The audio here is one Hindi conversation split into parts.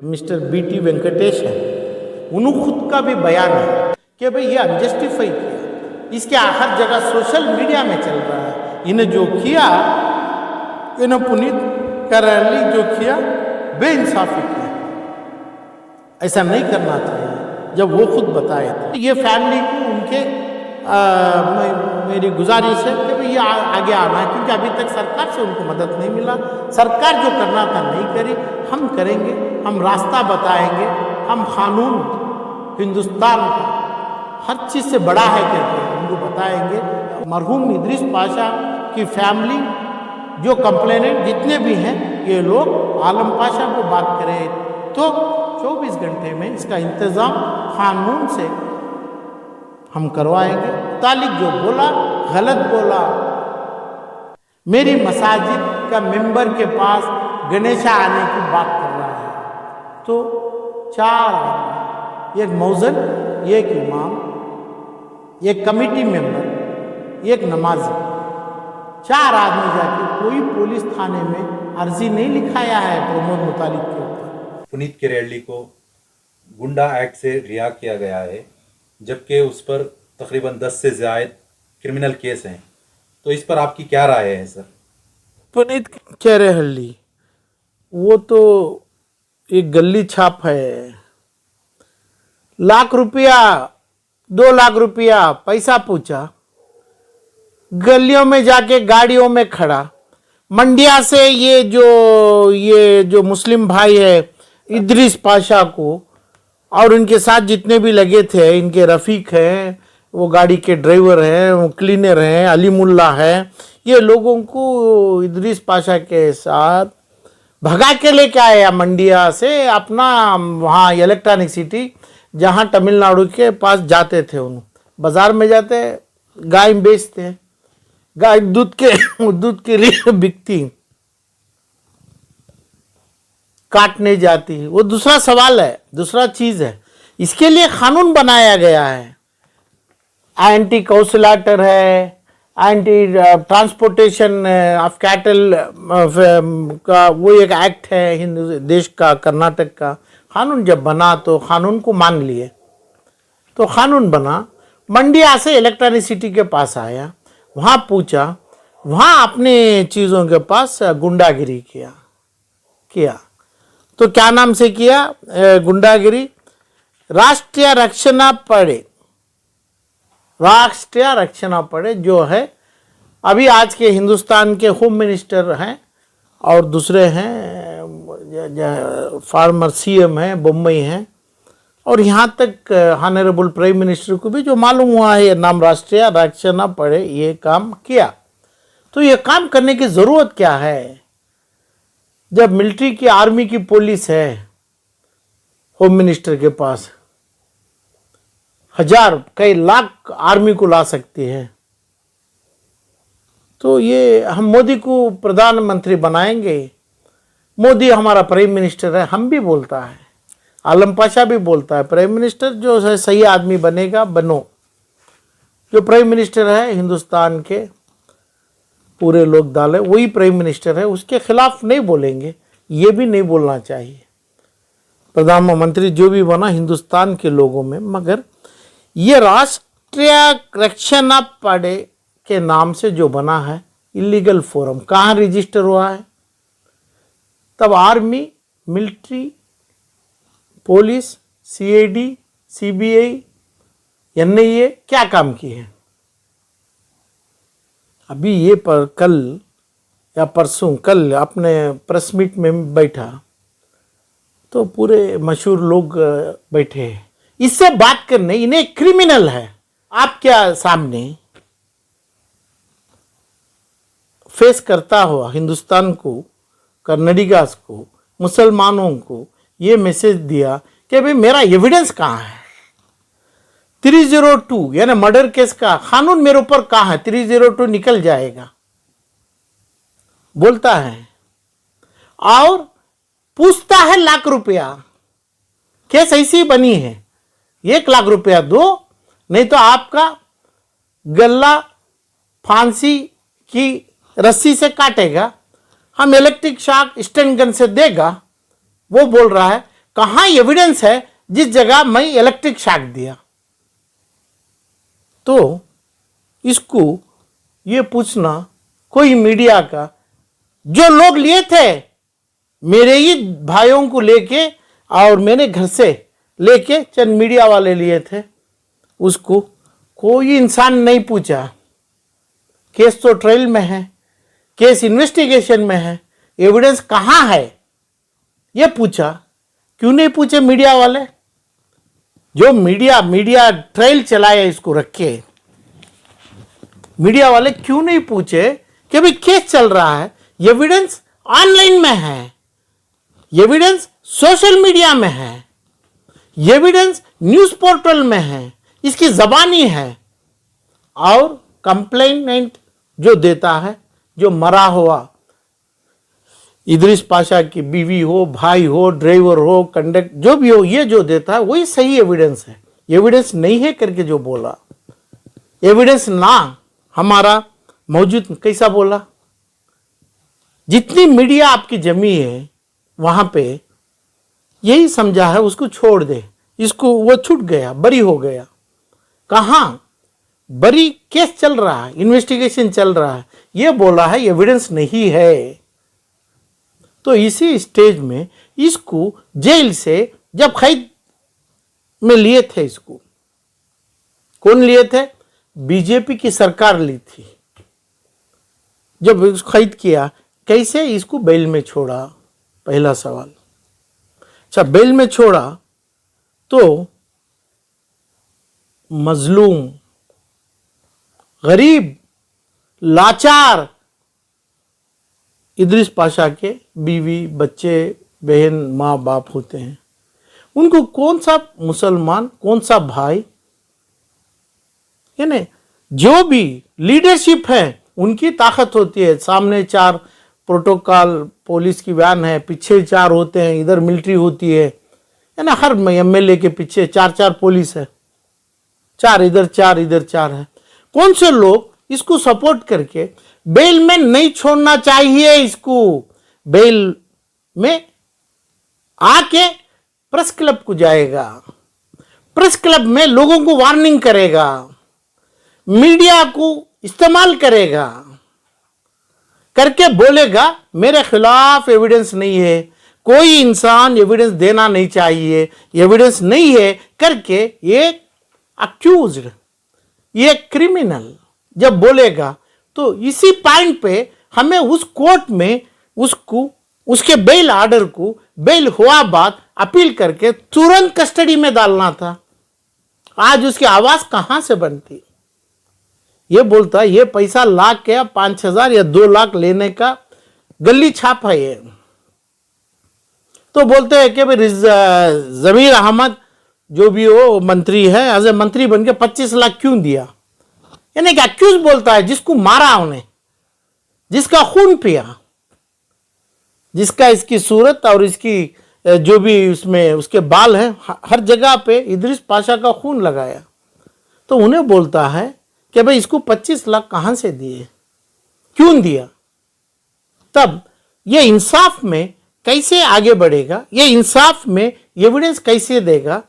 मिस्टर बीटी वेंकटेश है, उन्होंने खुद का भी बयान है कि भाई ये अनजस्टिफाई किया, इसके हर जगह सोशल मीडिया में चल रहा है। इन्हें जो किया, इन्हें पुनीत करली जो किया बेइंसाफी किया, ऐसा नहीं करना चाहिए। जब वो खुद बताए थे, ये फैमिली को उनके मेरी गुजारिश है कि भाई ये आगे आना है, क्योंकि अभी तक सरकार से उनको मदद नहीं मिला। सरकार जो करना था नहीं करी, हम करेंगे, हम रास्ता बताएंगे, हम कानून हिंदुस्तान हर चीज़ से बड़ा है करके उनको बताएंगे। मरहूम इदरीस पाशा की फैमिली जो कंप्लेनेंट जितने भी हैं, ये लोग आलम पाशा को बात करें तो 24 घंटे में इसका इंतज़ाम कानून से हम करवाएंगे। तालिक जो बोला गलत बोला। मेरी मसाजिद का मेंबर के पास गणेशा आने की बात कर रहा है, तो 4 आदमी, एक मौजन, एक इमाम, एक कमेटी मेंबर, एक नमाजी, 4 आदमी जाके कोई पुलिस थाने में अर्जी नहीं लिखाया है प्रमोद मुतालिक के ऊपर। पुनीत केरेली को गुंडा एक्ट से रिहा किया गया है, जबकि उस पर तकरीबन 10 से ज़्यादा क्रिमिनल केस हैं, तो इस पर आपकी क्या राय है सर? पुनीत केरेली वो तो एक गली छाप है। लाख रुपया 2 लाख रुपया पैसा पूछा, गलियों में जाके गाड़ियों में खड़ा, मंडिया से ये जो मुस्लिम भाई है इदरीस पाशा को और इनके साथ जितने भी लगे थे, इनके रफ़ीक हैं, वो गाड़ी के ड्राइवर हैं, वो क्लीनर हैं, अली मुल्ला है, ये लोगों को इदरीस पाशा के साथ भगा के लेके आया मंडिया से अपना वहाँ इलेक्ट्रॉनिक सिटी, जहाँ तमिलनाडु के पास जाते थे। उन बाज़ार में जाते, गाय बेचते, गाय दूध के लिए बिकती, काटने जाती, वो दूसरा सवाल है, दूसरा चीज़ है। इसके लिए कानून बनाया गया है, एंटी कौशलाटर है, एंटी ट्रांसपोर्टेशन ऑफ कैटल का वो एक एक्ट है हिंदू देश का, कर्नाटक का। कानून जब बना तो कानून को मान लिए, तो कानून बना, मंडिया से इलेक्ट्रॉनिक सिटी के पास आया, वहाँ पूछा, वहाँ अपने चीज़ों के पास गुंडागिरी किया। तो क्या नाम से किया गुंडागिरी? राष्ट्रीय रक्षणा पड़े जो है अभी आज के हिंदुस्तान के होम मिनिस्टर हैं, और दूसरे हैं फार्मर सीएम हैं, बम्बई हैं, और यहाँ तक ऑनरेबल प्राइम मिनिस्टर को भी जो मालूम हुआ है ये नाम राष्ट्रीय रक्षणा पड़े, ये काम किया। तो ये काम करने की ज़रूरत क्या है? जब मिलिट्री की, आर्मी की पुलिस है होम मिनिस्टर के पास, 1000 कई लाख आर्मी को ला सकती है, तो ये हम मोदी को प्रधानमंत्री बनाएंगे। मोदी हमारा प्राइम मिनिस्टर है, हम भी बोलता है, आलम पाशा भी बोलता है, प्राइम मिनिस्टर जो है सही आदमी बनेगा बनो। जो प्राइम मिनिस्टर है हिंदुस्तान के पूरे लोग डाले, वही प्राइम मिनिस्टर है, उसके खिलाफ नहीं बोलेंगे, ये भी नहीं बोलना चाहिए। प्रधानमंत्री जो भी बना हिंदुस्तान के लोगों में, मगर ये राष्ट्रीय रक्षणा पड़े के नाम से जो बना है इलीगल फोरम, कहाँ रजिस्टर हुआ है? तब army, military, police, CID, CBI, NIA क्या काम किए हैं? अभी ये पर कल या परसों कल अपने प्रेस मीट में बैठा तो पूरे मशहूर लोग बैठे हैं इससे बात करने, इन्हें क्रिमिनल है आप क्या सामने फेस करता हुआ हिंदुस्तान को, कर्नाटकास को, मुसलमानों को ये मैसेज दिया कि भाई मेरा एविडेंस कहाँ है? 302 यानी मर्डर केस का कानून मेरे ऊपर कहाँ है? 302 निकल जाएगा बोलता है, और पूछता है लाख रुपया। केस ऐसी बनी है, 1 लाख रुपया दो, नहीं तो आपका गला फांसी की रस्सी से काटेगा, हम इलेक्ट्रिक शॉक स्टन गन से देगा। वो बोल रहा है कहाँ एविडेंस है जिस जगह मैं इलेक्ट्रिक शॉक दिया? तो इसको ये पूछना कोई मीडिया का, जो लोग लिए थे मेरे ही भाइयों को लेके और मेरे घर से लेके चंद मीडिया वाले लिए थे, उसको कोई इंसान नहीं पूछा। केस तो ट्रायल में है, केस इन्वेस्टिगेशन में है, एविडेंस कहाँ है ये पूछा। क्यों नहीं पूछे मीडिया वाले? जो मीडिया ट्रायल चलाया इसको रखे, मीडिया वाले क्यों नहीं पूछे कि भाई केस चल रहा है, एविडेंस ऑनलाइन में है, एविडेंस सोशल मीडिया में है, एविडेंस न्यूज पोर्टल में है, इसकी जबानी है। और कंप्लेनेंट जो देता है, जो मरा हुआ इदरीस पाशा की बीवी हो, भाई हो, ड्राइवर हो, कंडक्टर जो भी हो, ये जो देता है वही सही एविडेंस है। एविडेंस नहीं है करके जो बोला, एविडेंस ना हमारा मौजूद कैसा बोला? जितनी मीडिया आपकी जमी है वहां पे यही समझा है उसको छोड़ दे, इसको वो छूट गया, बरी हो गया। कहां बरी? केस चल रहा है, इन्वेस्टिगेशन चल रहा है, ये बोला है एविडेंस नहीं है। तो इसी स्टेज में इसको जेल से जब कैद में लिए थे, इसको कौन लिए थे? बीजेपी की सरकार ली थी। जब कैद किया, कैसे इसको बेल में छोड़ा? पहला सवाल। अच्छा, बेल में छोड़ा तो मजलूम, गरीब, लाचार इदरीस पाशा के बीवी, बच्चे, बहन, माँ बाप होते हैं। उनको कौन सा मुसलमान, कौन सा भाई, यानी जो भी लीडरशिप है उनकी ताकत होती है। सामने 4 प्रोटोकॉल पुलिस की वैन है, पीछे 4 होते हैं, इधर मिलिट्री होती है, यानी हर एमएलए के पीछे 4 पुलिस है, 4 इधर 4 इधर 4 है। कौन से लोग इसको सपोर्ट करके बेल में नहीं छोड़ना चाहिए? इसको बेल में आके प्रेस क्लब को जाएगा, प्रेस क्लब में लोगों को वार्निंग करेगा, मीडिया को इस्तेमाल करेगा, करके बोलेगा मेरे खिलाफ एविडेंस नहीं है, कोई इंसान एविडेंस देना नहीं चाहिए, एविडेंस नहीं है करके ये अक्यूज्ड, ये क्रिमिनल जब बोलेगा तो इसी पॉइंट पे हमें उस कोर्ट में उसको, उसके बेल ऑर्डर को, बेल हुआ बाद अपील करके तुरंत कस्टडी में डालना था। आज उसकी आवाज कहां से बनती? ये बोलता ये पैसा लाख या 5,000 या 2 लाख लेने का गली छाप है ये। तो बोलते हैं कि भाई जमीर अहमद जो भी हो मंत्री है, एज ए मंत्री बन के 25 लाख क्यों दिया? यानी कि अक्यूज बोलता है जिसको मारा उन्हें, जिसका खून पिया, जिसका इसकी सूरत और इसकी जो भी उसमें उसके बाल हैं, हर जगह पे इदरीस पाशा का खून लगाया। तो उन्हें बोलता है कि भाई इसको 25 लाख कहां से दिए, क्यों दिया? तब ये इंसाफ में कैसे आगे बढ़ेगा, ये इंसाफ में एविडेंस कैसे देगा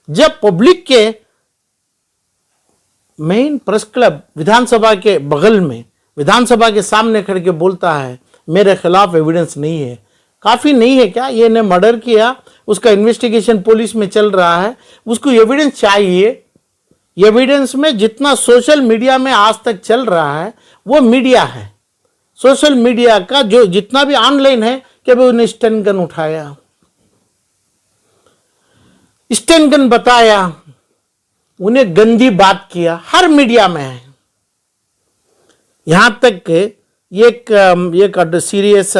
जब पब्लिक के मेन प्रेस क्लब विधानसभा के बगल में, विधानसभा के सामने खड़े के बोलता है मेरे खिलाफ एविडेंस नहीं है। काफी नहीं है क्या? ये ने मर्डर किया, उसका इन्वेस्टिगेशन पुलिस में चल रहा है, उसको एविडेंस चाहिए। एविडेंस में जितना सोशल मीडिया में आज तक चल रहा है वो मीडिया है, सोशल मीडिया का जो जितना भी ऑनलाइन है कि भाई उन्हें स्टन गन उठाया, स्टन गन बताया, उन्हें गंदी बात किया, हर मीडिया में है। यहां तक कि एक serious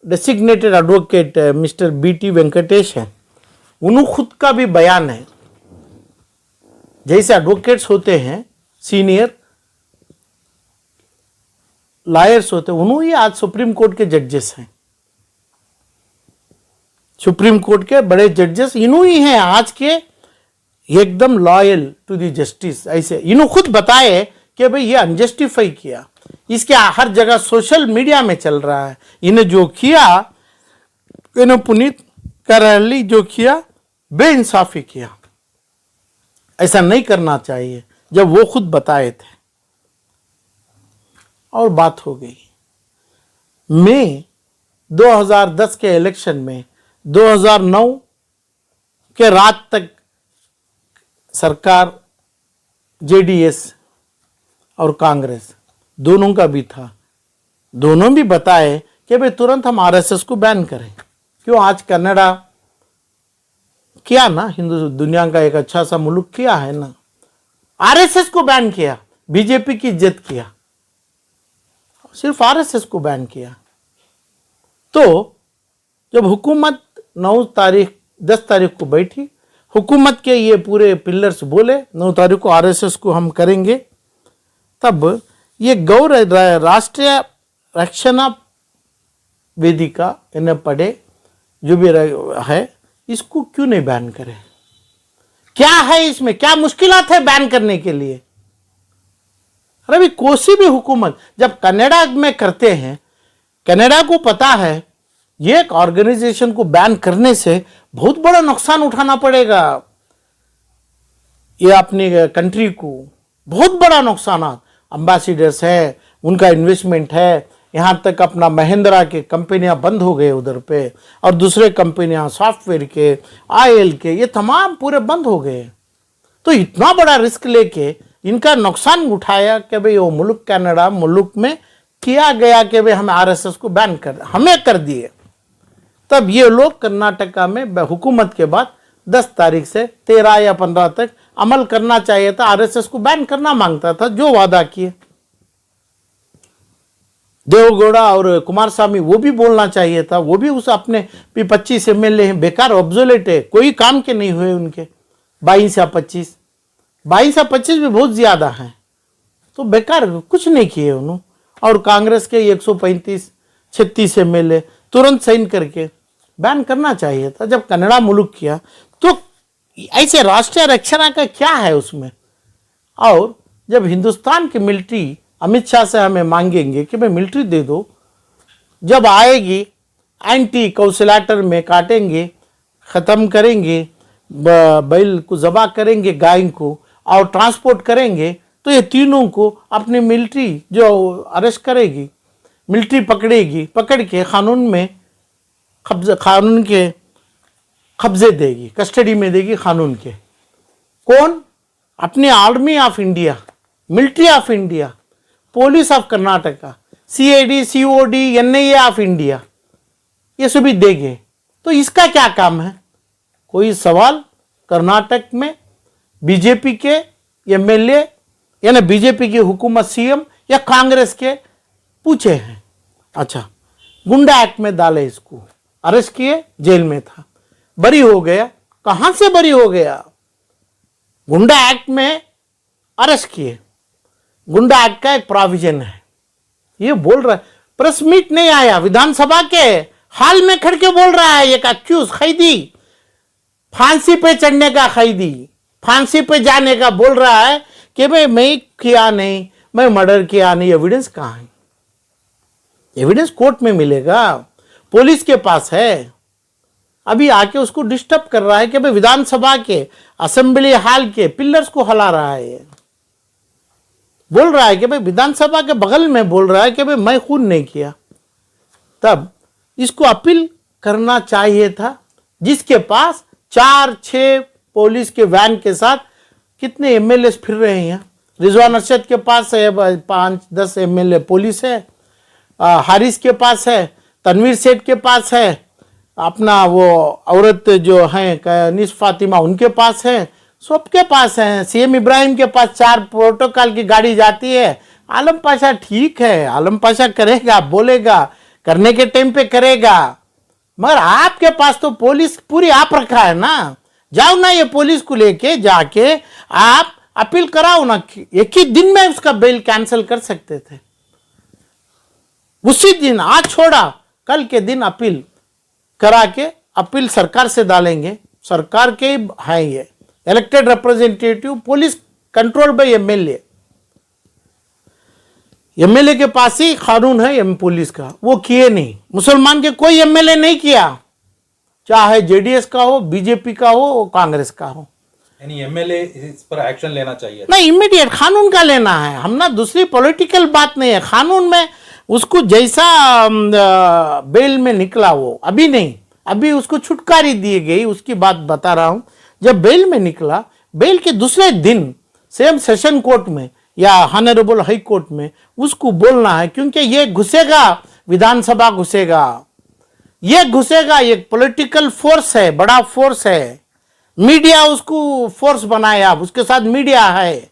designated advocate mister BT Venkatesh है, उन्होंने खुद का भी बयान है। जैसे एडवोकेट्स होते हैं, सीनियर लॉयर्स होते हैं, उन्होंने आज सुप्रीम कोर्ट के जजेस हैं, सुप्रीम कोर्ट के बड़े जजेस इन्हों ही हैं आज के, एकदम लॉयल टू द जस्टिस। ऐसे इन्हों खुद बताए कि भाई ये अनजस्टिफाई किया, इसके हर जगह सोशल मीडिया में चल रहा है, इन्हें जो किया इन्हें पुनीत का रैली जो किया बेइंसाफी किया, ऐसा नहीं करना चाहिए जब वो खुद बताए थे। और बात हो गई मई 2010 के इलेक्शन में 2009 के रात तक सरकार जेडीएस और कांग्रेस दोनों का भी था। दोनों भी बताए कि भाई तुरंत हम आरएसएस को बैन करें। क्यों? आज कनाडा किया ना, हिंदू दुनिया का एक अच्छा सा मुल्क किया है ना, आरएसएस को बैन किया, बीजेपी की इज्जत किया, सिर्फ आरएसएस को बैन किया। तो जब हुकूमत 10 तारीख को बैठी, हुकूमत के ये पूरे पिलर्स बोले 9 तारीख को आरएसएस को हम करेंगे, तब ये राष्ट्रीय रक्षणा वेदिका इन्हें पढ़े जो भी है, इसको क्यों नहीं बैन करें? क्या है इसमें, क्या मुश्किलात है बैन करने के लिए? अरे भी कोई भी हुकूमत जब कनाडा में करते हैं, कनाडा को पता है ये एक ऑर्गेनाइजेशन को बैन करने से बहुत बड़ा नुकसान उठाना पड़ेगा, ये अपनी कंट्री को बहुत बड़ा नुकसान। एम्बेसडर्स है, उनका इन्वेस्टमेंट है, यहाँ तक अपना महिंद्रा के कंपनियां बंद हो गए उधर पे, और दूसरे कंपनियां सॉफ्टवेयर के, ऑयल के, ये तमाम पूरे बंद हो गए। तो इतना बड़ा रिस्क लेके इनका नुकसान उठाया कि भाई वो मुल्क कनाडा मुल्क में किया गया कि भाई हमें आरएसएस को बैन कर, हमें कर दिए। तब ये लोग कर्नाटका में हुकूमत के बाद 10 तारीख से 13 या 15 तक अमल करना चाहिए था, आरएसएस को बैन करना मांगता था, जो वादा किए देवगौड़ा और कुमारस्वामी, वो भी बोलना चाहिए था, वो भी उस अपने 25 एमएलए हैं, बेकार ऑब्सोलेट है, कोई काम के नहीं हुए उनके 22 या 25 भी बहुत ज्यादा हैं, तो बेकार कुछ नहीं किए उन्होंने। और कांग्रेस के 135-36 एमएलए तुरंत साइन करके बैन करना चाहिए था। जब कनाडा मुल्क किया तो ऐसे राष्ट्रीय रक्षा का क्या है उसमें? और जब हिंदुस्तान की मिलिट्री अमित शाह से हमें मांगेंगे कि भाई मिलिट्री दे दो, जब आएगी एंटी कौशलाटर में काटेंगे, ख़त्म करेंगे, बैल को ज़बा करेंगे, गाय को, और ट्रांसपोर्ट करेंगे, तो ये तीनों को अपनी मिलिट्री जो अरेस्ट करेगी, मिलिट्री पकड़ेगी, पकड़ के कानून के कब्जे देगी, कस्टडी में देगी कानून के। कौन? अपनी army of India, military of India, police of Karnataka, CID, COD, NIA of India, ये सभी देंगे। तो इसका क्या काम है? कोई सवाल कर्नाटक में बीजेपी के एमएलए यानी बीजेपी की हुकूमत, सीएम या कांग्रेस के पूछे हैं? अच्छा, गुंडा एक्ट में डाले, इसको अरेस्ट किए, जेल में था, बरी हो गया। कहां से बरी हो गया? गुंडा एक्ट में अरेस्ट किए, गुंडा एक्ट का एक प्रोविजन है, ये बोल रहा है। प्रेस मीट नहीं आया, विधानसभा के हाल में खड़ के बोल रहा है एक अक्यूज कैदी, फांसी पे चढ़ने का कैदी, फांसी पे जाने का बोल रहा है कि भाई मैं किया नहीं, मैं मर्डर किया नहीं। एविडेंस कहां है? एविडेंस कोर्ट में मिलेगा, पुलिस के पास है। अभी आके उसको डिस्टर्ब कर रहा है कि भाई विधानसभा के, असेंबली हॉल के पिलर्स को हिला रहा है, बोल रहा है कि भाई विधानसभा के बगल में बोल रहा है कि भाई मैं खून नहीं किया। तब इसको अपील करना चाहिए था, जिसके पास 4-6 पुलिस के वैन के साथ कितने एमएलए फिर रहे हैं। रिजवान अरशद के पास है 5-10 एमएलए पुलिस है, हारिस के पास है, तनवीर सेठ के पास है, अपना वो औरत जो है कनीस फातिमा, उनके पास है, सबके पास है। सीएम इब्राहिम के पास 4 प्रोटोकॉल की गाड़ी जाती है। आलम पाशा ठीक है, आलम पाशा करेगा, बोलेगा, करने के टाइम पे करेगा, मगर आपके पास तो पुलिस पूरी आप रखा है ना। जाओ ना, ये पुलिस को लेके जाके आप अपील कराओ ना, एक ही दिन में उसका बेल कैंसिल कर सकते थे। उसी दिन, आज छोड़ा, कल के दिन अपील करा के अपील सरकार से डालेंगे। सरकार के है ये elected representative, police control by MLA, MLA के पास ही कानून है पुलिस का, वो किए नहीं। मुसलमान के कोई एमएलए नहीं किया, चाहे जेडीएस का हो, बीजेपी का हो, कांग्रेस का हो। यानी एमएलए इस पर एक्शन लेना चाहिए। नहीं, इमीडिएट कानून का लेना है, हम ना दूसरी पॉलिटिकल बात नहीं है। कानून में उसको जैसा बेल में निकला वो अभी नहीं, अभी उसको छुटकारी दी गई, उसकी बात बता रहा हूं। जब बेल में निकला, बेल के दूसरे दिन सेम सेशन कोर्ट में या ऑनरेबल हाई कोर्ट में उसको बोलना है, क्योंकि ये घुसेगा, विधानसभा घुसेगा, ये घुसेगा। एक पॉलिटिकल फोर्स है, बड़ा फोर्स है। मीडिया उसको फोर्स बनाया, उसके साथ मीडिया है,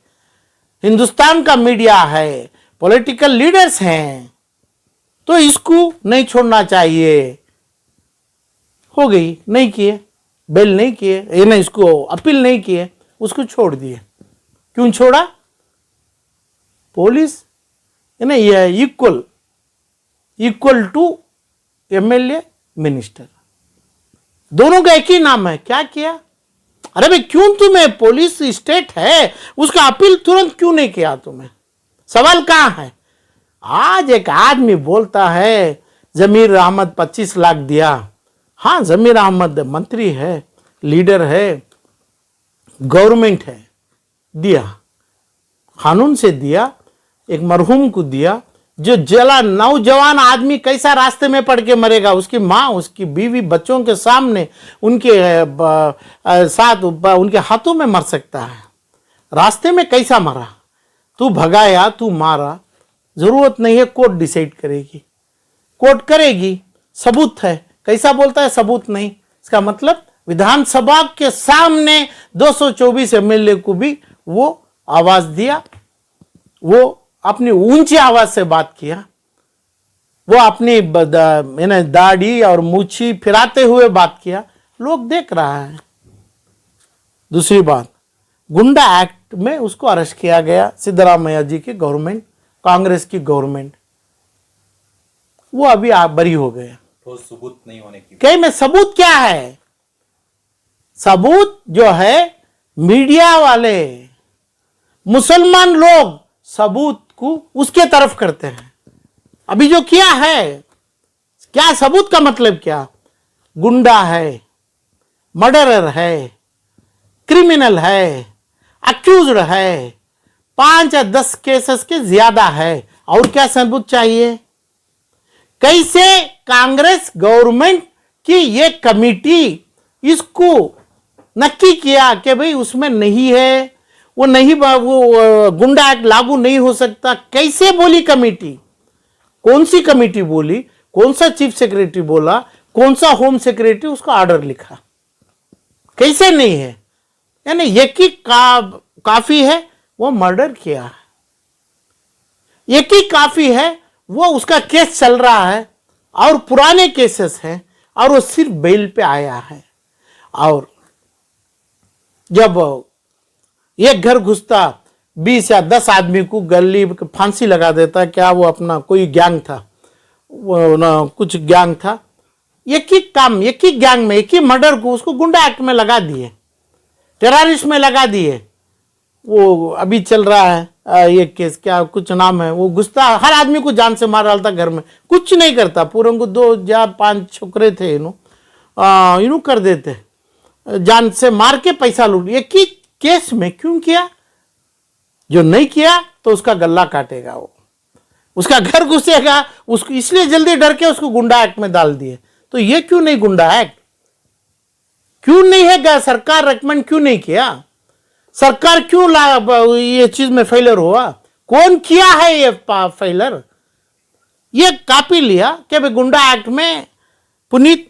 हिंदुस्तान का मीडिया है, पॉलिटिकल लीडर्स हैं, तो इसको नहीं छोड़ना चाहिए। हो गई, नहीं किए, बेल नहीं किए, ये नहीं, इसको अपील नहीं किए, उसको छोड़ दिए। क्यों छोड़ा? पुलिस है ना, ये इक्वल टू एमएलए मिनिस्टर, दोनों का एक ही नाम है। क्या किया? अरे भाई, क्यों तुम्हें, पुलिस स्टेट है, उसका अपील तुरंत क्यों नहीं किया तुम्हें? सवाल कहां है? आज एक आदमी बोलता है जमीर अहमद 25 लाख दिया। हाँ, जमीर अहमद मंत्री है, लीडर है, गवर्नमेंट है, दिया, कानून से दिया, एक मरहूम को दिया। जो जला नौजवान आदमी कैसा रास्ते में पड़ के मरेगा, उसकी माँ, उसकी बीवी, बच्चों के सामने, उनके साथ, उनके हाथों में मर सकता है। रास्ते में कैसा मरा? तू भगाया, तू मारा, जरूरत नहीं है, कोर्ट डिसाइड करेगी, कोर्ट करेगी, सबूत है। कैसा बोलता है? सबूत नहीं। इसका मतलब विधानसभा के सामने 224 एमएलए को भी वो आवाज दिया, वो अपनी ऊंची आवाज से बात किया, वो अपनी दाढ़ी और मूछी फिराते हुए बात किया, लोग देख रहा है। दूसरी बात, गुंडा एक्ट में उसको अरेस्ट किया गया, सिद्धरामैया जी की गवर्नमेंट, कांग्रेस की गवर्नमेंट, वो अभी बरी हो गया। तो सबूत नहीं होने की कहीं में सबूत क्या है? सबूत जो है, मीडिया वाले, मुसलमान लोग सबूत को उसके तरफ करते हैं। अभी जो किया है, क्या सबूत का मतलब क्या? गुंडा है, मर्डरर है, क्रिमिनल है, अक्यूज्ड है, 5 या 10 केसेस के ज्यादा है, और क्या सबूत चाहिए? कैसे कांग्रेस गवर्नमेंट की ये कमिटी इसको नक्की किया कि भाई उसमें नहीं है, वो नहीं, वो गुंडा एक्ट लागू नहीं हो सकता? कैसे बोली कमेटी? कौन सी कमेटी बोली? कौन सा चीफ सेक्रेटरी बोला? कौन सा होम सेक्रेटरी उसका ऑर्डर लिखा? कैसे नहीं है? यानी एक ही काफी है, वो मर्डर किया है, एक ही काफी है, वो उसका केस चल रहा है, और पुराने केसेस हैं, और वो सिर्फ बेल पे आया है। और जब एक घर घुसता, 20 या 10 आदमी को गली फांसी लगा देता, क्या वो अपना कोई गैंग था, वो ना कुछ गैंग था, एक ही काम, एक ही गैंग में, एक ही मर्डर को उसको गुंडा एक्ट में लगा दिए, टेररिस्ट में लगा दिए। वो अभी चल रहा है ये केस, क्या कुछ नाम है, वो घुसता, हर आदमी को जान से मार डालता, घर में कुछ नहीं करता, पूरे को 2 या 5 छोकरे थे, इन्हों कर देते, जान से मार के पैसा लूट। एक ही केस में क्यों किया? जो नहीं किया तो उसका गला काटेगा, वो उसका घर घुसेगा, उसको इसलिए जल्दी डर के उसको गुंडा एक्ट में डाल दिए। तो ये क्यों नहीं गुंडा एक्ट? क्यों नहीं है? सरकार रेकमेंड क्यों नहीं किया? सरकार क्यों ये चीज में फेलर हुआ? कौन किया है ये फेलर? ये कॉपी लिया कि भाई गुंडा एक्ट में पुनीत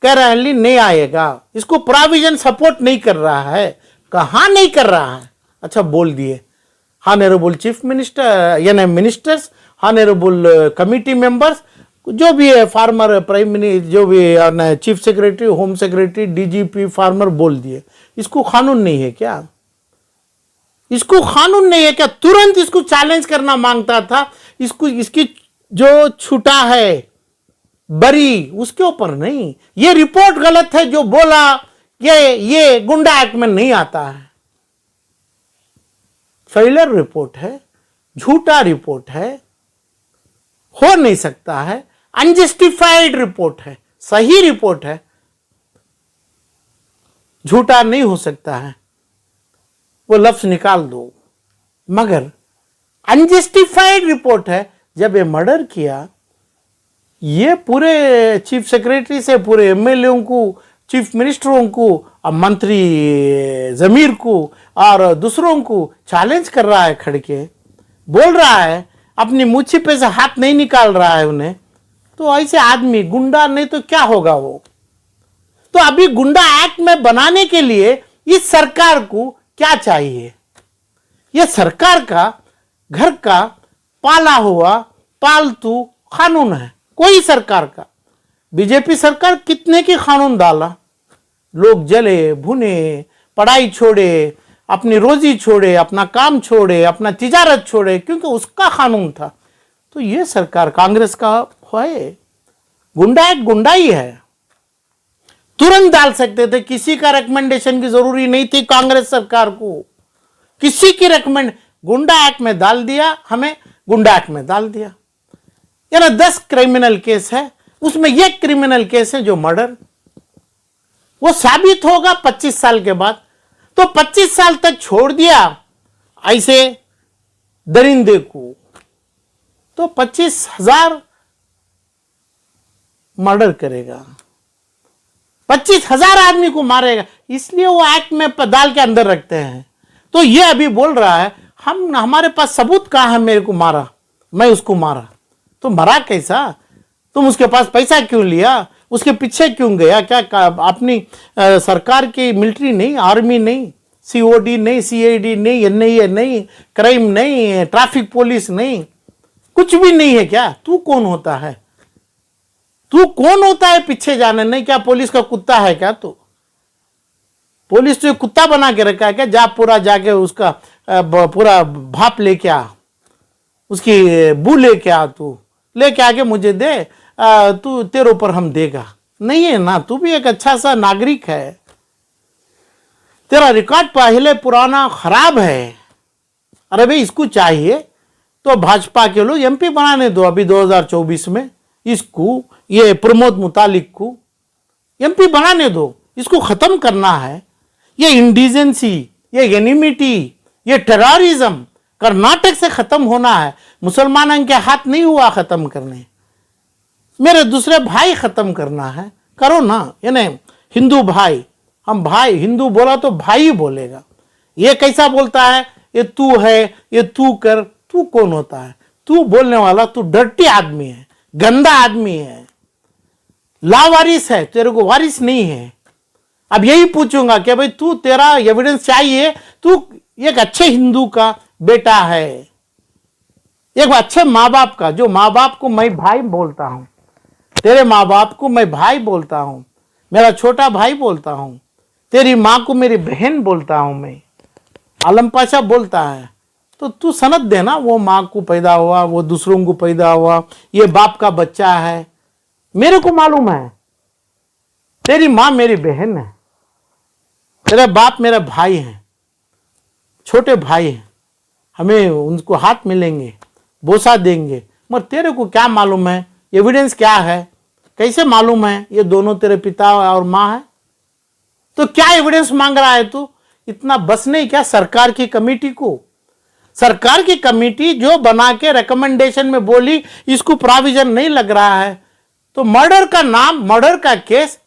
कह रहा है नहीं आएगा, इसको प्रोविजन सपोर्ट नहीं कर रहा है। कहां नहीं कर रहा है? अच्छा, बोल दिए ऑनरेबल चीफ मिनिस्टर, यानी मिनिस्टर्स, ऑनरेबल कमिटी मेंबर्स, जो भी है, फार्मर प्राइम मिनिस्टर, जो भी chief secretary, home secretary, DGP, farmer बोल दिए। इसको कानून नहीं है क्या? इसको कानून नहीं है क्या? तुरंत इसको चैलेंज करना मांगता था। इसको, इसकी जो छूटा है बरी, उसके ऊपर नहीं। ये रिपोर्ट गलत है जो बोला ये गुंडा एक्ट में नहीं आता है, फेलियर रिपोर्ट है, झूठा रिपोर्ट है, हो नहीं सकता है, अनजस्टिफाइड रिपोर्ट है। सही रिपोर्ट है, झूठा नहीं हो सकता है, वो लफ्ज निकाल दो। मगर अनजस्टिफाइड रिपोर्ट है। जब ये मर्डर किया, ये पूरे चीफ सेक्रेटरी से पूरे एमएलए को, चीफ मिनिस्टरों को, मंत्री जमीर को और दूसरों को चैलेंज कर रहा है, खड़ के बोल रहा है, अपनी मुच्छी पे से हाथ नहीं निकाल रहा है उन्हें। तो ऐसे आदमी गुंडा नहीं तो क्या होगा वो। तो अभी गुंडा एक्ट में बनाने के लिए इस सरकार को क्या चाहिए? यह सरकार का घर का पाला हुआ पालतू कानून है, कोई सरकार का। बीजेपी सरकार कितने की कानून डाला, लोग जले भुने, पढ़ाई छोड़े, अपनी रोजी छोड़े, अपना काम छोड़े, अपना तिजारत छोड़े, क्योंकि उसका कानून था। तो ये सरकार कांग्रेस का है, गुंडा एक गुंडा ही है, तुरंत डाल सकते थे, किसी का रिकमेंडेशन की जरूरी नहीं थी कांग्रेस सरकार को, किसी की रिकमेंड, गुंडा एक्ट में डाल दिया, हमें गुंडा एक्ट में डाल दिया। यानी 10 क्रिमिनल केस है, उसमें एक क्रिमिनल केस है जो मर्डर, वो साबित होगा 25 साल के बाद। तो 25 साल तक छोड़ दिया ऐसे दरिंदे को, तो 25,000 मर्डर करेगा, 25,000 आदमी को मारेगा, इसलिए वो एक्ट में डाल के अंदर रखते हैं। तो ये अभी बोल रहा है हमारे पास सबूत कहाँ है, मेरे को मारा, मैं उसको मारा। तो मरा कैसा? तुम उसके पास पैसा क्यों लिया, उसके पीछे क्यों गया? क्या अपनी सरकार की मिलिट्री नहीं, आर्मी नहीं, सीओडी नहीं, सीआईडी नहीं, एनआईए नहीं, क्राइम नहीं, ट्रैफिक पुलिस नहीं, कुछ भी नहीं है क्या? तू कौन होता है? तू कौन होता है पीछे जाने? नहीं, क्या पुलिस का कुत्ता है क्या तू? पुलिस तो कुत्ता बना के रखा है क्या? जा पूरा जाके उसका पूरा भाप लेके आ, उसकी बू लेके आ, तू लेके आके मुझे दे, तू तेरे ऊपर हम देगा। नहीं है ना, तू भी एक अच्छा सा नागरिक है, तेरा रिकॉर्ड पहले पुराना खराब है। अरे भाई, इसको चाहिए तो भाजपा के लोग एमपी बनाने दो अभी 2024 में, इसको, ये प्रमोद मुतालिक को एमपी बनाने दो, इसको खत्म करना है। ये इंडिजेंसी, ये एनिमिटी, ये टेररिज्म कर्नाटक से खत्म होना है। मुसलमानों के हाथ नहीं हुआ खत्म करने, मेरे दूसरे भाई खत्म करना है, करो ना। यानी हिंदू भाई, हम भाई, हिंदू बोला तो भाई ही बोलेगा। ये कैसा बोलता है, ये तू है, ये तू कर, तू कौन होता है? तू बोलने वाला, तू डर्टी आदमी है, गंदा आदमी है, लावारिस है, तेरे को वारिस नहीं है। अब यही पूछूंगा कि भाई तू, तेरा एविडेंस चाहिए, तू एक अच्छे हिंदू का बेटा है, एक अच्छे माँ बाप का, जो माँ बाप को मैं भाई बोलता हूं, तेरे माँ बाप को मैं भाई बोलता हूं, मेरा छोटा भाई बोलता हूं, तेरी माँ को मेरी बहन बोलता हूं, मैं आलम पाशा बोलता है। तो तू सनद देना, वो माँ को पैदा हुआ, वो दूसरों को पैदा हुआ, ये बाप का बच्चा है। मेरे को मालूम है तेरी माँ मेरी बहन है, तेरा बाप मेरा भाई है, छोटे भाई है, हमें उनको हाथ मिलेंगे, बोसा देंगे। मगर तेरे को क्या मालूम है, एविडेंस क्या है, कैसे मालूम है ये दोनों तेरे पिता और माँ है? तो क्या एविडेंस मांग रहा है तू? इतना बस नहीं क्या सरकार की कमेटी को? सरकार की कमेटी जो बना के रिकमेंडेशन में बोली इसको प्रोविजन नहीं लग रहा है, तो मर्डर का नाम, मर्डर का केस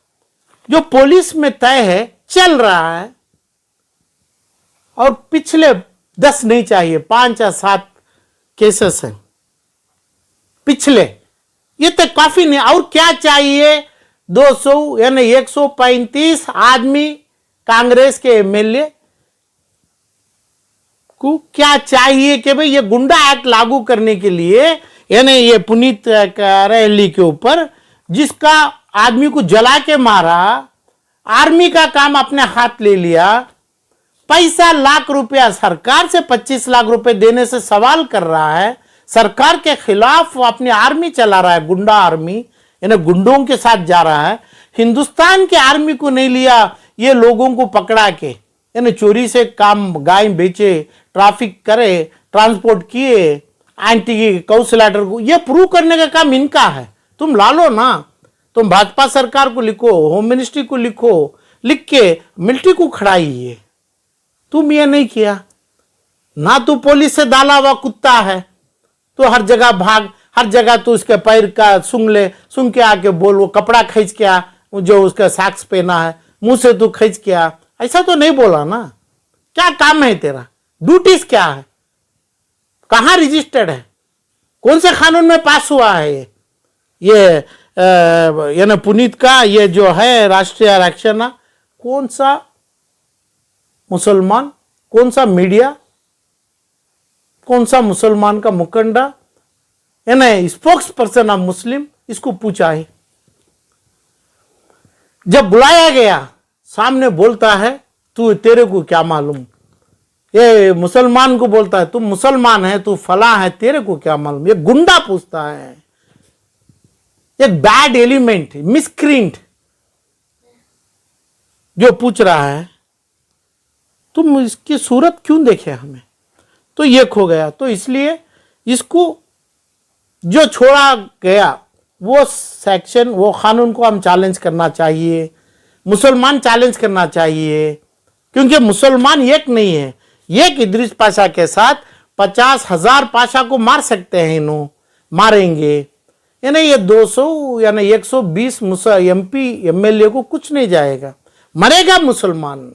जो पुलिस में तय है, चल रहा है, और पिछले 10 नहीं चाहिए, 5 या 7 केसेस हैं पिछले, ये तो काफी नहीं। और क्या चाहिए? 200 यानी 135 आदमी कांग्रेस के एमएलए को क्या चाहिए कि भाई ये गुंडा एक्ट लागू करने के लिए, यानी ये पुनीत रहली के ऊपर, जिसका आदमी को जला के मारा, आर्मी का काम अपने हाथ ले लिया, पैसा लाख रुपया सरकार से 25 लाख रुपए देने से सवाल कर रहा है, सरकार के खिलाफ अपनी आर्मी चला रहा है, गुंडा आर्मी, यानी गुंडों के साथ जा रहा है। हिंदुस्तान के आर्मी को नहीं लिया, ये लोगों को पकड़ा के, यानी चोरी से काम, गाय बेचे, ट्रैफिक करे, ट्रांसपोर्ट किए, एंटी काउंसिलर को, ये प्रूव करने का काम इनका है। तुम ला लो ना, तुम भाजपा सरकार को लिखो, होम मिनिस्ट्री को लिखो, लिख के मिलिट्री को खड़ाई है। तुम ये नहीं किया ना, तू पुलिस से डाला हुआ कुत्ता है, तो हर जगह भाग, हर जगह तू उसके पैर का सूंघ ले, सूंघ के आके बोल, वो कपड़ा खींच के आ जो उसका सॉक्स पहना है मुंह से तू खींच के आ, ऐसा तो नहीं बोला ना। क्या काम है तेरा, ड्यूटीज क्या है, कहां रजिस्टर्ड है, कौन से कानून में पास हुआ है ये यानी पुनीत का ये जो है राष्ट्रीय आरक्षण, कौन सा मुसलमान, कौन सा मीडिया, कौन सा मुसलमान का मुकंडा यानी स्पोक्स पर्सन ऑफ मुस्लिम इसको पूछा है। जब बुलाया गया सामने बोलता है तू, तेरे को क्या मालूम, ये मुसलमान को बोलता है तू मुसलमान है, तू फला है, तेरे को क्या मालूम। ये गुंडा पूछता है, एक बैड एलिमेंट मिसक्रींट जो पूछ रहा है तुम इसकी सूरत क्यों देखे हमें, तो ये खो गया। तो इसलिए इसको जो छोड़ा गया वो सेक्शन, वो कानून को हम चैलेंज करना चाहिए, मुसलमान चैलेंज करना चाहिए, क्योंकि मुसलमान एक नहीं है। एक इदरीस पाशा के साथ 50,000 पाशा को मार सकते हैं, इन्हों मारेंगे, यानी ये 200 यानी 120 MP MLA को कुछ नहीं जाएगा, मरेगा मुसलमान,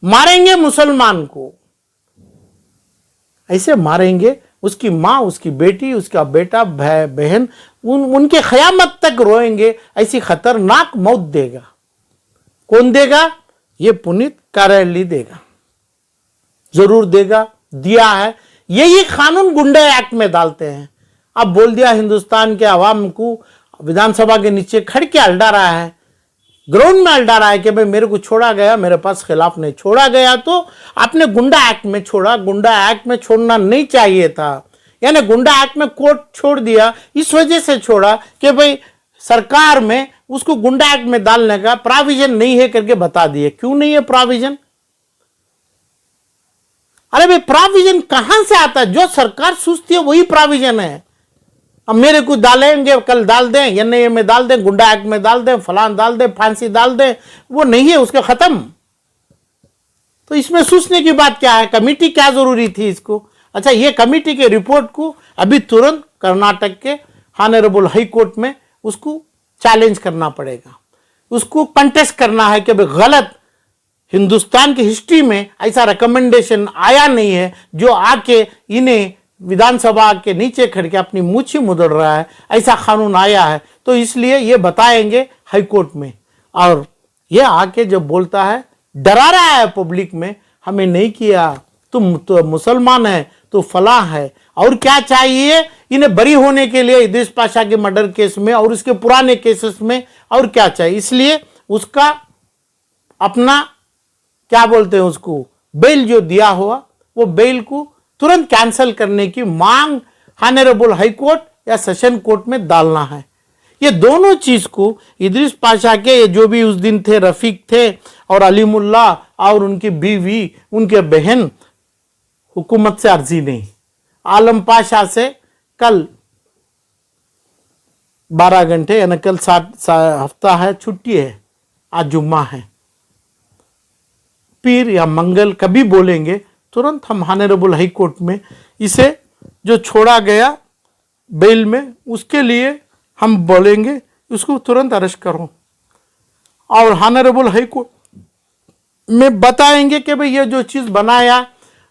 मारेंगे मुसलमान को, ऐसे मारेंगे उसकी माँ, उसकी बेटी, उसका बेटा, बहन, उनके क़यामत तक रोएंगे। ऐसी खतरनाक मौत देगा। कौन देगा? ये पुनीत कार्यालय देगा, जरूर देगा, दिया है। यही कानून गुंडा एक्ट में डालते हैं। अब बोल दिया हिंदुस्तान के आवाम को, विधानसभा के नीचे खड़ के अल्डा रहा है, ग्राउंड में अल्डा रहा है कि भाई मेरे को छोड़ा गया, मेरे पास खिलाफ नहीं, छोड़ा गया तो आपने गुंडा एक्ट में छोड़ा। गुंडा एक्ट में छोड़ना नहीं चाहिए था, यानी गुंडा एक्ट में कोर्ट छोड़ दिया, इस वजह से छोड़ा कि भाई सरकार में उसको गुंडा एक्ट में डालने का प्रोविजन नहीं है करके बता दिए। क्यों नहीं है प्रोविजन? अरे भाई प्रोविजन कहां से आता है? जो सरकार सोचती है वही प्रोविजन है। अब मेरे को डालेंगे, कल डाल दें, एनआईए में डाल दें, गुंडा एक्ट में डाल दें, फलान डाल दें, फांसी डाल दें, वो नहीं है, उसका खत्म। तो इसमें सोचने की बात क्या है? कमेटी क्या जरूरी थी इसको? अच्छा, ये कमेटी के रिपोर्ट को अभी तुरंत कर्नाटक के ऑनरेबल हाई कोर्ट में उसको चैलेंज करना पड़ेगा, उसको कंटेस्ट करना है कि भाई गलत, हिंदुस्तान की हिस्ट्री में ऐसा रिकमेंडेशन आया नहीं है जो आके इन्हें विधानसभा के नीचे खड़ के अपनी मूछी मुदड़ रहा है, ऐसा कानून आया है। तो इसलिए ये बताएंगे हाई कोर्ट में। और ये आके जब बोलता है, डरा रहा है पब्लिक में, हमें नहीं किया, तुम तो मुसलमान है, तो फला है, और क्या चाहिए इन्हें बरी होने के लिए इदरीस पाशा के मर्डर केस में और उसके पुराने केसेस में, और क्या चाहिए? इसलिए उसका अपना क्या बोलते हैं उसको, बेल जो दिया हुआ, वो बेल को तुरंत कैंसिल करने की मांग ऑनरेबल हाई कोर्ट या सेशन कोर्ट में डालना है। ये दोनों चीज को इदरीस पाशा के जो भी उस दिन थे, रफीक थे और अलीमुल्ला और उनकी बीवी, उनके बहन, हुकूमत से अर्जी नहीं। आलम पाशा से कल 12 घंटे यानी कल 7 हफ्ता है, छुट्टी है, आज जुम्मा है, पीर या मंगल कभी बोलेंगे, तुरंत हम ऑनरेबल हाई कोर्ट में इसे जो छोड़ा गया बेल में, उसके लिए हम बोलेंगे उसको तुरंत अरेस्ट करो। और ऑनरेबल हाई कोर्ट में बताएंगे कि भाई ये जो चीज़ बनाया,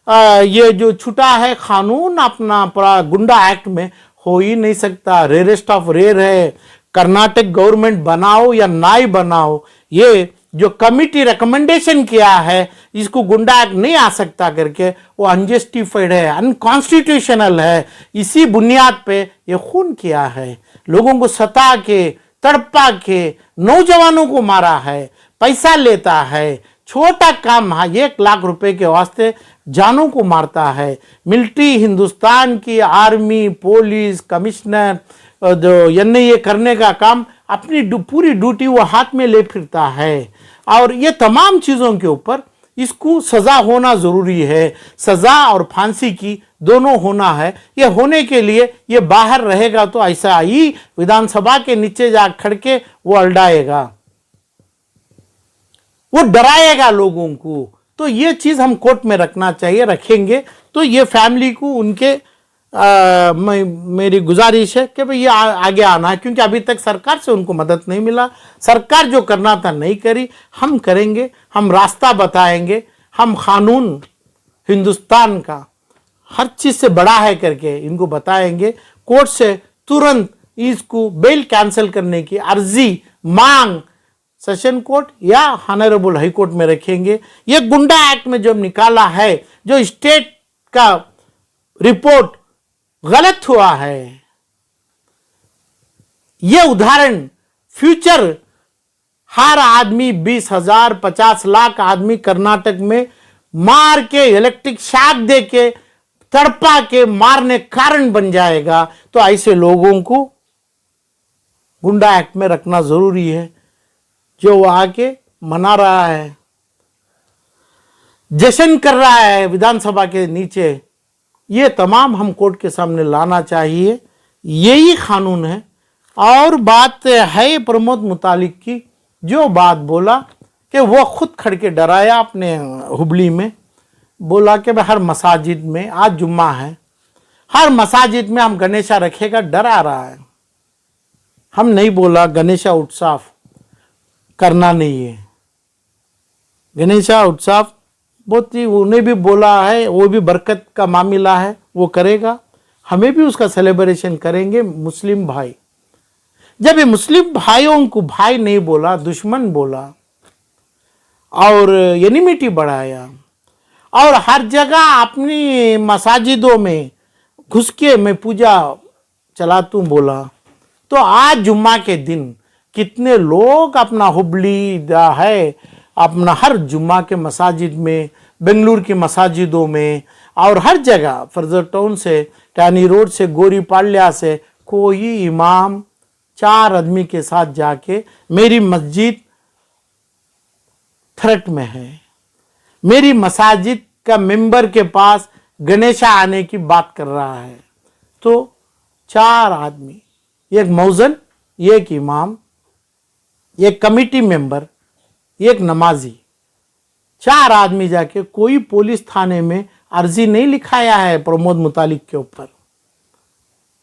ये जो छुटा है कानून अपना पूरा गुंडा एक्ट में हो ही नहीं सकता, रेयरेस्ट ऑफ रेयर है। कर्नाटक गवर्नमेंट बनाओ या ना ही बनाओ, ये जो कमिटी रिकमेंडेशन किया है इसको गुंडा एक्ट नहीं आ सकता करके, वो अनजस्टिफाइड है, अनकॉन्स्टिट्यूशनल है। इसी बुनियाद पे ये खून किया है, लोगों को सता के, तड़पा के, नौजवानों को मारा है, पैसा लेता है, छोटा काम है, 1 लाख रुपए के वास्ते जानों को मारता है। मिलिट्री, हिंदुस्तान की आर्मी, पुलिस, कमिश्नर, जो एनआईए करने का काम, अपनी पूरी ड्यूटी वो हाथ में ले फिरता है। और ये तमाम चीज़ों के ऊपर इसको सज़ा होना ज़रूरी है। सज़ा और फांसी की दोनों होना है। ये होने के लिए ये बाहर रहेगा तो ऐसा ही विधानसभा के नीचे जा खड़ के वो अल्डाएगा। वो डराएगा लोगों को। तो ये चीज़ हम कोर्ट में रखना चाहिए, रखेंगे तो ये फैमिली को उनके मेरी गुजारिश है कि भाई ये आगे आना है, क्योंकि अभी तक सरकार से उनको मदद नहीं मिला। सरकार जो करना था नहीं करी, हम करेंगे, हम रास्ता बताएंगे, हम कानून हिंदुस्तान का हर चीज़ से बड़ा है करके इनको बताएंगे। कोर्ट से तुरंत इसको बेल कैंसिल करने की अर्जी मांग सेशन कोर्ट या ऑनरेबल हाई कोर्ट में रखेंगे। ये गुंडा एक्ट में जो निकाला है, जो स्टेट का रिपोर्ट गलत हुआ है, ये उदाहरण फ्यूचर हर आदमी 20,000 50 लाख आदमी कर्नाटक में मार के इलेक्ट्रिक शॉक दे के तड़पा के मारने कारण बन जाएगा। तो ऐसे लोगों को गुंडा एक्ट में रखना जरूरी है। जो वो आके मना रहा है, जश्न कर रहा है विधानसभा के नीचे, ये तमाम हम कोर्ट के सामने लाना चाहिए। यही कानून है। और बात है प्रमोद मुतालिक की, जो बात बोला कि वो खुद खड़ के डराया अपने हुबली में, बोला कि हर मसाजिद में, आज जुम्मा है, हर मसाजिद में हम गणेशा रखेगा, डरा रहा है। हम नहीं बोला गणेशा उत्सव करना नहीं है, गणेशा उत्सव बहुत ही उन्हें भी बोला है, वो भी बरकत का मामला है, वो करेगा, हमें भी उसका सेलिब्रेशन करेंगे मुस्लिम भाई। जब ये मुस्लिम भाइयों को भाई नहीं बोला, दुश्मन बोला और एनिमिटी बढ़ाया और हर जगह अपनी मसाजिदों में घुस के मैं पूजा चलाता हूँ बोला, तो आज जुम्मा के दिन कितने लोग अपना हुबली है अपना हर जुम्मा के मसाजिद में, बेंगलुरु की मसाजिदों में और हर जगह फर्जर टाउन से, टैनी रोड से, गोरीपाल्या से कोई इमाम 4 आदमी के साथ जाके मेरी मस्जिद थ्रेट में है, मेरी मसाजिद का मेंबर के पास गणेशा आने की बात कर रहा है। तो 4 आदमी, एक मौजन, एक इमाम, एक कमिटी मेंबर, एक नमाजी, 4 आदमी जाके कोई पुलिस थाने में अर्जी नहीं लिखाया है प्रमोद मुतालिक के ऊपर।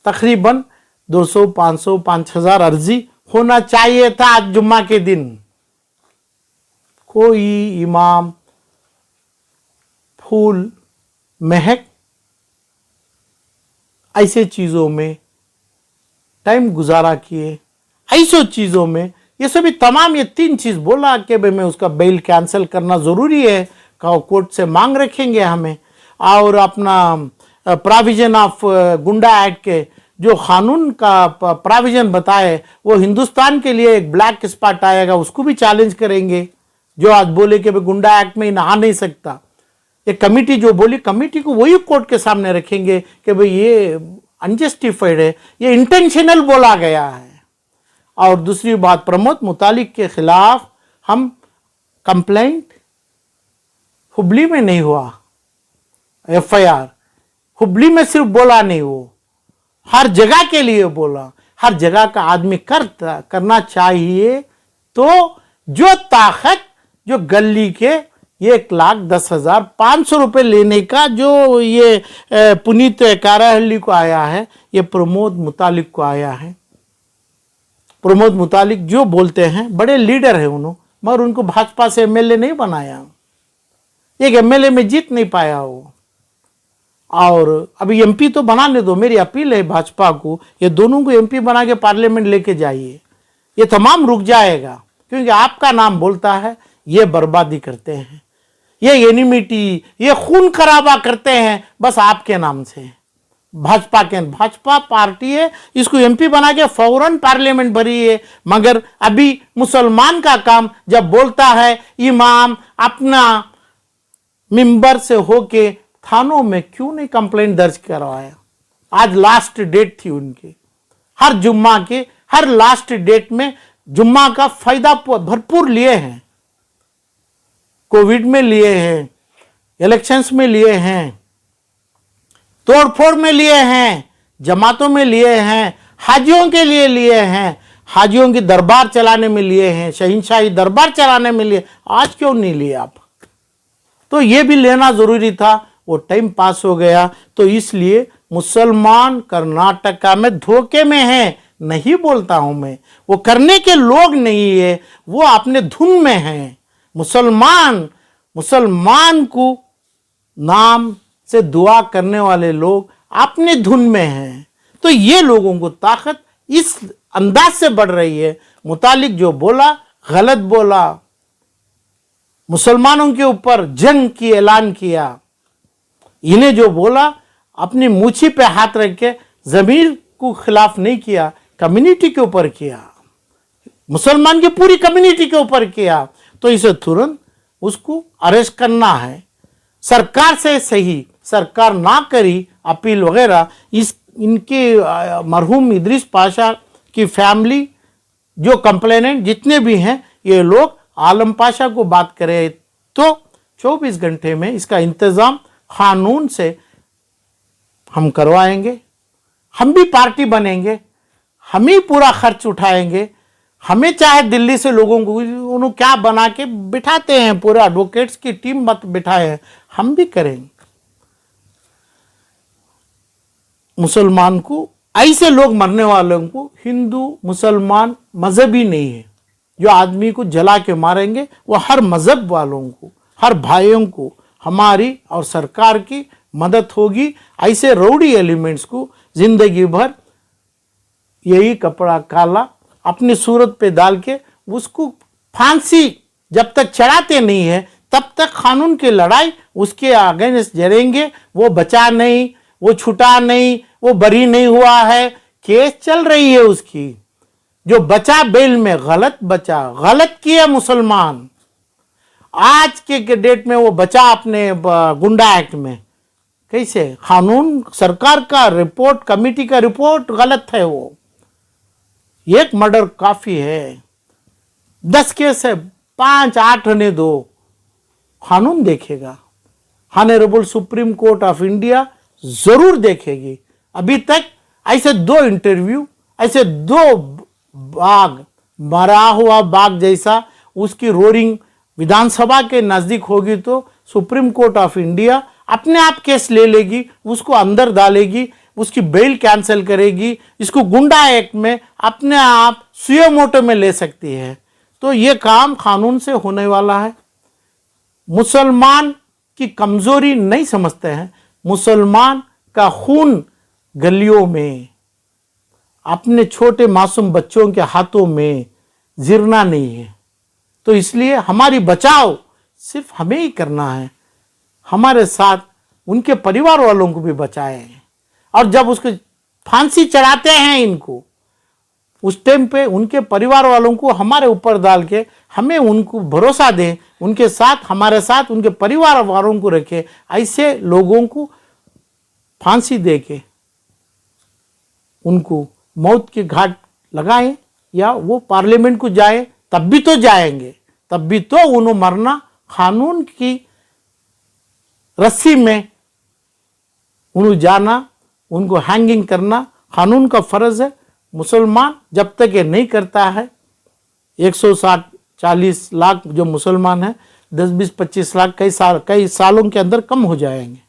तकरीबन 200 500 5,000 अर्जी होना चाहिए था आज जुम्मा के दिन। कोई इमाम फूल महक ऐसे चीज़ों में टाइम गुजारा किए, ऐसो चीज़ों में ये सभी तमाम ये 3 चीज़ बोला कि भाई मैं उसका बेल कैंसिल करना ज़रूरी है, कोर्ट से मांग रखेंगे हमें, और अपना प्रोविजन ऑफ गुंडा एक्ट के जो कानून का प्रोविजन बताए वो हिंदुस्तान के लिए एक ब्लैक स्पॉट आएगा, उसको भी चैलेंज करेंगे। जो आज बोले कि भाई गुंडा एक्ट में आ नहीं सकता, ये कमिटी जो बोली, कमिटी को वही कोर्ट के सामने रखेंगे कि भाई ये अनजस्टिफाइड है, ये इंटेंशनल बोला गया है। और दूसरी बात, प्रमोद मुतालिक के खिलाफ हम कंप्लेंट हुबली में नहीं हुआ, FIR हुबली में सिर्फ बोला नहीं, वो हर जगह के लिए बोला, हर जगह का आदमी करना चाहिए। तो जो ताकत जो गली के 1,10,500 रुपये लेने का जो ये पुनीत काराहल्ली को आया है, ये प्रमोद मुतालिक को आया है। प्रमोद मुतालिक जो बोलते हैं, बड़े लीडर है उन्होंने, मगर उनको भाजपा से MLA नहीं बनाया, एक MLA में जीत नहीं पाया वो। और अभी MP तो बनाने दो, मेरी अपील है भाजपा को, ये दोनों को MP बना के पार्लियामेंट लेके जाइए, ये तमाम रुक जाएगा। क्योंकि आपका नाम बोलता है, ये बर्बादी करते हैं, ये एनिमिटी, ये खून खराबा करते हैं बस आपके नाम से। भाजपा पार्टी है, इसको MP बना के फौरन पार्लियामेंट भरी है। मगर अभी मुसलमान का काम जब बोलता है, इमाम अपना मिंबर से होके थानों में क्यों नहीं कंप्लेंट दर्ज करवाया? आज लास्ट डेट थी उनकी, हर जुम्मा के हर लास्ट डेट में जुम्मा का फायदा भरपूर लिए हैं, कोविड में लिए हैं, इलेक्शंस में लिए हैं, तोड़फोड़ में लिए हैं, जमातों में लिए हैं, हाजियों के लिए हैं, हाजियों की दरबार चलाने में लिए हैं, शहीनशाही दरबार चलाने में लिए, आज क्यों नहीं लिए आप? तो ये भी लेना जरूरी था, वो टाइम पास हो गया। तो इसलिए मुसलमान कर्नाटका में धोखे में हैं, नहीं बोलता हूं मैं, वो करने के लोग नहीं है, वो अपने धुन में हैं। मुसलमान को नाम से दुआ करने वाले लोग अपने धुन में हैं। तो ये लोगों को ताकत इस अंदाज से बढ़ रही है। मुतालिक जो बोला गलत बोला, मुसलमानों के ऊपर जंग की ऐलान किया, इन्हें जो बोला अपनी मूछी पे हाथ रख के जमीर को खिलाफ नहीं किया, कम्युनिटी के ऊपर किया, मुसलमान की पूरी कम्युनिटी के ऊपर किया। तो इसे तुरंत उसको अरेस्ट करना है। सरकार से सही, सरकार ना करी अपील वगैरह, इनके मरहूम इदरीस पाशा की फैमिली जो कंप्लेनेंट जितने भी हैं, ये लोग आलम पाशा को बात करें तो 24 घंटे में इसका इंतज़ाम कानून से हम करवाएंगे। हम भी पार्टी बनेंगे, हम ही पूरा खर्च उठाएंगे। हमें चाहे दिल्ली से लोगों को उन्होंने क्या बना के बिठाते हैं, पूरे एडवोकेट्स की टीम मत बिठाए हैं, हम भी करेंगे। मुसलमान को ऐसे लोग मरने वालों को, हिंदू मुसलमान मजहबी नहीं है, जो आदमी को जला के मारेंगे वो हर मजहब वालों को, हर भाइयों को हमारी और सरकार की मदद होगी। ऐसे रौडी एलिमेंट्स को जिंदगी भर यही कपड़ा काला अपनी सूरत पे डाल के उसको फांसी जब तक चढ़ाते नहीं है तब तक कानून की लड़ाई उसके अगेंस्ट जरेंगे। वो बचा नहीं, वो छुटा नहीं, वो बरी नहीं हुआ है, केस चल रही है उसकी। जो बचा बेल में गलत बचा, गलत किया मुसलमान। आज के डेट में वो बचा अपने गुंडा एक्ट में, कैसे कानून सरकार का रिपोर्ट, कमेटी का रिपोर्ट गलत है। वो एक मर्डर काफी है, 10 केस है, 5 8 ने दो, कानून देखेगा। Honourable supreme court of India जरूर देखेगी। अभी तक ऐसे 2 इंटरव्यू, ऐसे 2 बाग, मरा हुआ बाग जैसा उसकी रोरिंग विधानसभा के नजदीक होगी तो सुप्रीम कोर्ट ऑफ इंडिया अपने आप केस ले लेगी, उसको अंदर डालेगी, उसकी बेल कैंसिल करेगी, इसको गुंडा एक्ट में अपने आप सुयो मोटो में ले सकती है। तो ये काम कानून से होने वाला है। मुसलमान की कमजोरी नहीं समझते हैं, मुसलमान का खून गलियों में, अपने छोटे मासूम बच्चों के हाथों में जिरना नहीं है। तो इसलिए हमारी बचाव सिर्फ हमें ही करना है, हमारे साथ उनके परिवार वालों को भी बचाएं। और जब उसको फांसी चढ़ाते हैं इनको, उस टाइम पे उनके परिवार वालों को हमारे ऊपर डाल के हमें उनको भरोसा दें, उनके साथ, हमारे साथ उनके परिवार वालों को रखें। ऐसे लोगों को फांसी दे के उनको मौत के घाट लगाएं, या वो पार्लियामेंट को जाए, तब भी तो जाएंगे, तब भी तो उन्हें मरना, कानून की रस्सी में उन्हें जाना, उनको हैंगिंग करना कानून का फर्ज है। मुसलमान जब तक ये नहीं करता है, 160-40 लाख जो मुसलमान हैं, 10-20-25 लाख कई सालों के अंदर कम हो जाएंगे।